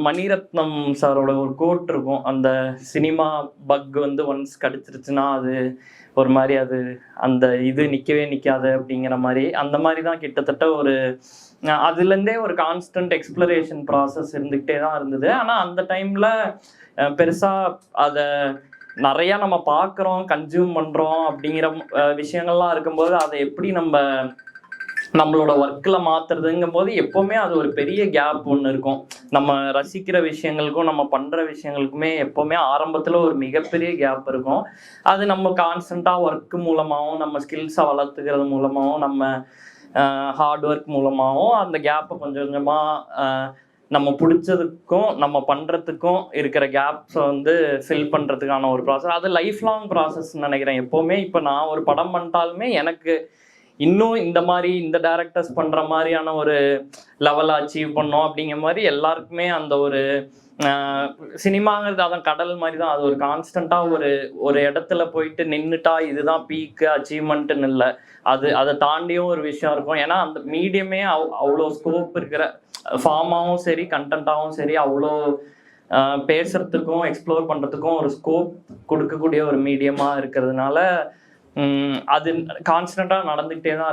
மணிரத்னம் சாரோட ஒரு கோட் இருக்கும். அந்த சினிமா பக் வந்து ஒன்ஸ் கடிச்சிருச்சுன்னா, அது ஒரு மாரி அது அந்த இது நிக்கவே நிக்காது அப்படிங்கிற மாரி. அந்த மாரி தான் கிட்டத்தட்ட ஒரு அதுலேருந்தே ஒரு கான்ஸ்டன்ட் எக்ஸ்ப்ளரேஷன் ப்ராசஸ் இருந்துகிட்டே தான் இருந்தது. ஆனா அந்த டைம்ல பெருசா அத நெறையா நம்ம பார்க்குறோம், கன்சியூம் பண்றோம் அப்படிங்கிற விஷயங்கள்லாம் இருக்கும்போது, அத எப்படி நம்மளோட ஒர்க்ல மாத்துறதுங்கும்போது எப்பவுமே அது ஒரு பெரிய கேப் ஒன்று இருக்கும். நம்ம ரசிக்கிற விஷயங்களுக்கும் நம்ம பண்ற விஷயங்களுக்குமே எப்பவுமே ஆரம்பத்துல ஒரு மிகப்பெரிய கேப் இருக்கும். அது நம்ம கான்ஸ்டன்டா ஒர்க் மூலமாகவும் நம்ம ஸ்கில்ஸை வளர்த்துக்கிறது மூலமாகவும் நம்ம ஹார்ட் ஒர்க் மூலமாகவும் அந்த கேப்பை கொஞ்சம் கொஞ்சமா நம்ம பிடிச்சதுக்கும் நம்ம பண்றதுக்கும் இருக்கிற கேப்ஸை வந்து ஃபில் பண்றதுக்கான ஒரு ப்ராசஸ். அது லைஃப் லாங் ப்ராசஸ் நினைக்கிறேன். எப்பவுமே இப்போ நான் ஒரு படம் பண்ணிட்டாலுமே எனக்கு இன்னும் இந்த மாதிரி இந்த டைரக்டர்ஸ் பண்ற மாதிரியான ஒரு லெவல் அச்சீவ் பண்ணோம் அப்படிங்கிற மாதிரி எல்லாருக்குமே அந்த ஒரு சினிமாங்கிறது அதான் கடல் மாதிரி தான். அது ஒரு கான்ஸ்டண்டா ஒரு இடத்துல போயிட்டு நின்றுட்டா இதுதான் பீக்கு அச்சீவ்மெண்ட்னு இல்லை. அதை தாண்டியும் ஒரு விஷயம் இருக்கும். ஏன்னா அந்த மீடியமே அவ்வளோ ஸ்கோப் இருக்கிற ஃபார்மாவும் சரி கண்டென்ட்டாகவும் சரி அவ்வளோ பேசுறதுக்கும் எக்ஸ்ப்ளோர் பண்றதுக்கும் ஒரு ஸ்கோப் கொடுக்கக்கூடிய ஒரு மீடியமா இருக்கிறதுனால அது கான்ஸ்டன்டா நடந்துகிட்டே தான்